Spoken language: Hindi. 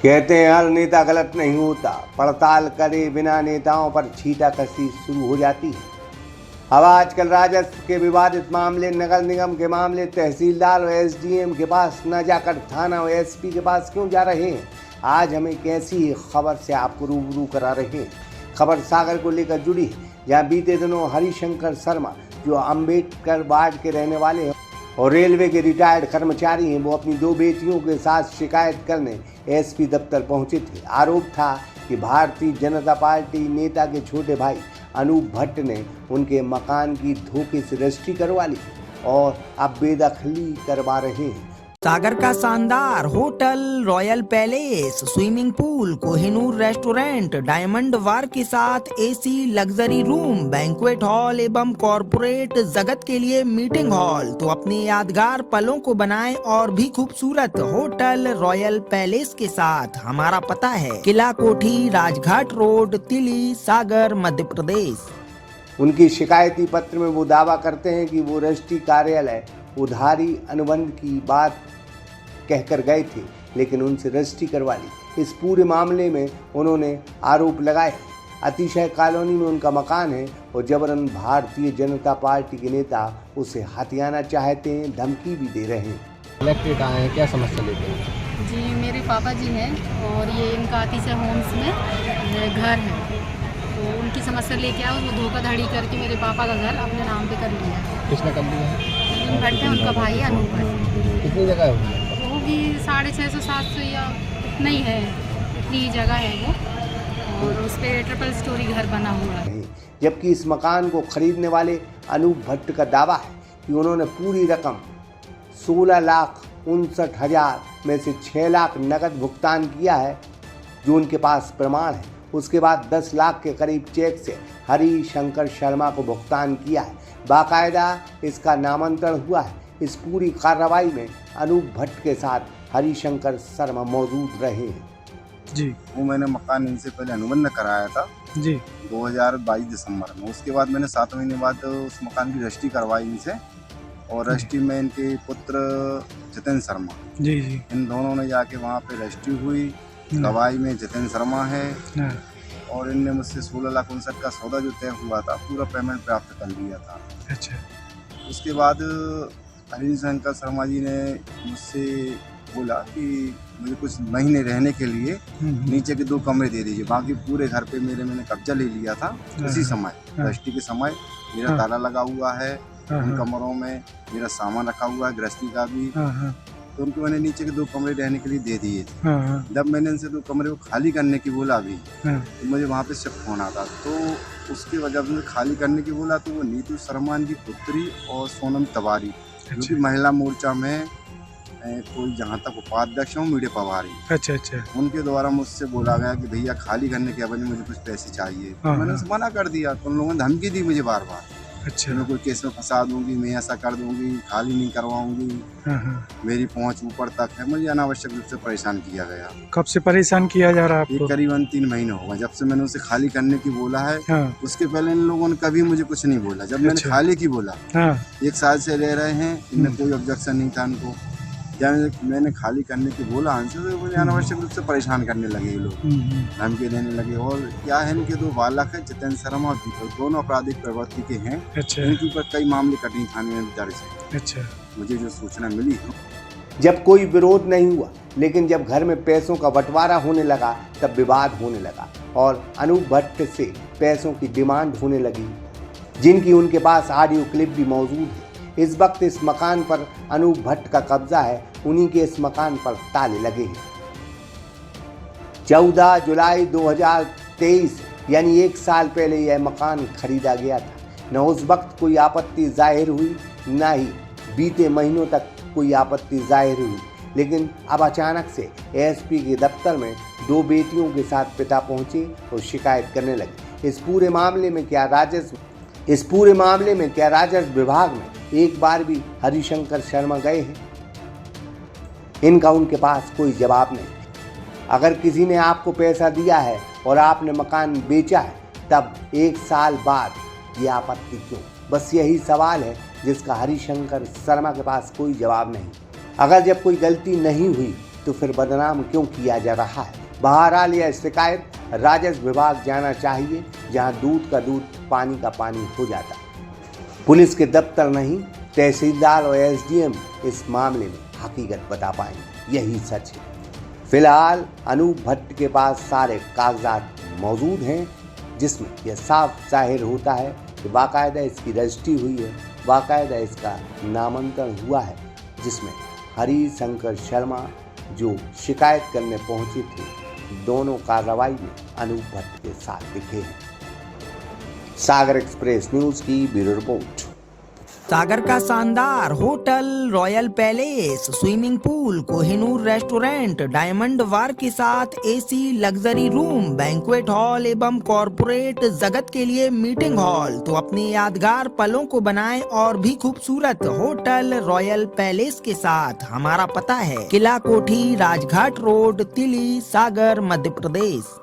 कहते हैं हर नेता गलत नहीं होता, पड़ताल करे बिना नेताओं पर छींटाकशी शुरू हो जाती है। अब आजकल राजस्व के विवादित मामले, नगर निगम के मामले तहसीलदार और एसडीएम के पास न जाकर थाना और एसपी के पास क्यों जा रहे हैं? आज हम एक ऐसी खबर से आपको रूबरू करा रहे हैं। खबर सागर को लेकर जुड़ी है, जहाँ बीते दिनों हरिशंकर शर्मा, जो अम्बेडकर वार्ड के रहने वाले हैं और रेलवे के रिटायर्ड कर्मचारी हैं, वो अपनी 2 बेटियों के साथ शिकायत करने एसपी दफ्तर पहुंचे थे। आरोप था कि भारतीय जनता पार्टी नेता के छोटे भाई अनूप भट्ट ने उनके मकान की धोखे से रजिस्ट्री करवा ली और अब बेदखली करवा रहे हैं। सागर का शानदार hotel, royal palace, swimming pool, Kohinoor restaurant, diamond bar के साथ AC luxury room, banquet hall एवं कॉरपोरेट जगत के लिए मीटिंग हॉल। तो अपने यादगार पलों को बनाएं और भी खूबसूरत। होटल रॉयल पैलेस के साथ हमारा पता है किला कोठी, राजघाट रोड, तिली, सागर, मध्य प्रदेश। उनकी शिकायती पत्र में वो दावा करते हैं कि वो रजिस्ट्री कार्यालय उधारी अनुबंध की बात कहकर गए थे, लेकिन उनसे रजिस्ट्री करवा ली। इस पूरे मामले में उन्होंने आरोप लगाए अतिशय कॉलोनी में उनका मकान है और जबरन भारतीय जनता पार्टी के नेता उसे हथियाना चाहते हैं, धमकी भी दे रहे हैं। इलेक्ट्रिक आए हैं, क्या समस्या लेते हैं? जी, मेरे पापा जी हैं और ये इनका अतिशय होम्स में घर है, तो उनकी समस्या लेके आए। उसमें धोखाधड़ी करके मेरे पापा का घर अपने नाम पे कर लिया है। किसने कर लिया है? भट्ट है, उनका भाई है अनूप भट्ट। कितनी जगह है? होगी 650-700 या इतना ही है, इतनी ही जगह है वो, और उस पर ट्रिपल स्टोरी घर बना हुआ है। जबकि इस मकान को खरीदने वाले अनूप भट्ट का दावा है कि उन्होंने पूरी रकम 16,59,000 में से 6 लाख नकद भुगतान किया है, जो उनके पास प्रमाण है। उसके बाद 10 लाख के करीब चेक से हरिशंकर शर्मा को भुगतान किया है। बाकायदा इसका नामांतरण हुआ है। इस पूरी कार्रवाई में अनूप भट्ट के साथ हरिशंकर शर्मा मौजूद रहे हैं। जी, वो मैंने मकान इनसे पहले अनुबंध कराया था जी, 2022 दिसंबर में। उसके बाद मैंने 7 महीने बाद उस मकान की रजिस्ट्री करवाई इनसे, और रजिस्ट्री में इनके पुत्र जितेंद्र शर्मा, जी जी, इन दोनों ने जाके वहाँ पे रजिस्ट्री हुई। गवाही में जितेंद्र शर्मा है, और इनने मुझसे 16,59,000 का सौदा जो तय हुआ था, पूरा पेमेंट प्राप्त कर लिया था। अच्छा, उसके बाद हरिशंकर शर्मा जी ने मुझसे बोला कि मुझे कुछ महीने रहने के लिए नीचे के 2 कमरे दे दीजिए, बाकी पूरे घर पे मैंने कब्जा ले लिया था। उसी समय रजिस्ट्री के समय मेरा ताला लगा हुआ है, उन कमरों में मेरा सामान रखा हुआ है, गृहस्थी का भी। तो उनको मैंने नीचे के 2 कमरे रहने के लिए दे दिए थे। जब मैंने इनसे 2 कमरे को खाली करने की बोला भी, तो मुझे वहाँ पे शिफ्ट होना था। तो उसके वजह से खाली करने की बोला, तो वो नीतू शर्मा की पुत्री और सोनम तिवारी, जो कि महिला मोर्चा में कोई जहाँ तक उपाध्यक्ष हूँ, मीडिया प्रभारी, अच्छा अच्छा, उनके द्वारा मुझसे बोला गया कि भैया खाली करने के वजह मुझे कुछ पैसे चाहिए। तो मैंने उसे मना कर दिया। तो उन लोगों ने धमकी दी मुझे बार बार, अच्छा, मैं कोई केस में फंसा दूंगी, मैं ऐसा कर दूंगी, खाली नहीं करवाऊंगी, मेरी पहुंच ऊपर तक है। मुझे अनावश्यक रूप से परेशान किया गया। कब से परेशान किया जा रहा है ये आपको? करीबन 3 महीने हो गए जब से मैंने उसे खाली करने की बोला है। उसके पहले इन लोगों ने कभी मुझे कुछ नहीं बोला। जब मैंने खाली की बोला, 1 साल से रह रहे हैं, इनमें कोई ऑब्जेक्शन नहीं था इनको। जब मैंने खाली करने की बोला इनसे, तो मुझे अनावश्यक रूप से परेशान करने लगे ये लोग, धमकी देने लगे। और क्या है, इनके 2 बालक है, जितेंद्र शर्मा और दीपक, दोनों आपराधिक प्रवृत्ति के हैं। अच्छा, इनके ऊपर कई मामले कटनी थाने में दर्ज है। अच्छा, मुझे जो सूचना मिली, जब कोई विरोध नहीं हुआ, लेकिन जब घर में पैसों का बंटवारा होने लगा, तब विवाद होने लगा और अनूप भट्ट से पैसों की डिमांड होने लगी, जिनकी उनके पास ऑडियो क्लिप भी मौजूद है। इस वक्त इस मकान पर अनूप भट्ट का कब्जा है। उन्हीं के इस मकान पर ताले लगे हैं। 14 जुलाई 2023 यानी 1 साल पहले यह मकान खरीदा गया था। न उस वक्त कोई आपत्ति जाहिर हुई, न ही बीते महीनों तक कोई आपत्ति जाहिर हुई, लेकिन अब अचानक से एसपी के दफ्तर में 2 बेटियों के साथ पिता पहुंचे और शिकायत करने लगे। इस पूरे मामले में क्या राजस्व विभाग में एक बार भी हरिशंकर शर्मा गए हैं? इनका उनके पास कोई जवाब नहीं। अगर किसी ने आपको पैसा दिया है और आपने मकान बेचा है, तब 1 साल बाद ये आपत्ति क्यों? बस यही सवाल है जिसका हरिशंकर शर्मा के पास कोई जवाब नहीं। अगर जब कोई गलती नहीं हुई तो फिर बदनाम क्यों किया जा रहा है? बहरहाल यह शिकायत राजस्व विभाग जाना चाहिए, जहां दूध का दूध, पानी का पानी हो जाता। पुलिस के दफ्तर नहीं, तहसीलदार और एसडीएम इस मामले में हकीकत बता पाएंगे, यही सच है। फिलहाल अनूप भट्ट के पास सारे कागजात मौजूद हैं, जिसमें यह साफ जाहिर होता है कि बाकायदा इसकी रजिस्ट्री हुई है, बाकायदा इसका नामांकन हुआ है, जिसमें हरिशंकर शर्मा जो शिकायत करने पहुंचे थे, दोनों कार्रवाई में अनूप भट्ट के साथ दिखे हैं। सागर एक्सप्रेस न्यूज की ब्यूरो रिपोर्ट। सागर का शानदार hotel, royal palace, swimming pool, Kohinoor restaurant, diamond bar के साथ AC luxury room, banquet hall एवं कॉरपोरेट जगत के लिए मीटिंग हॉल, तो अपने यादगार पलों को बनाएं और भी खूबसूरत होटल रॉयल पैलेस के साथ। हमारा पता है किला कोठी, राजघाट रोड, तिली, सागर, मध्य प्रदेश।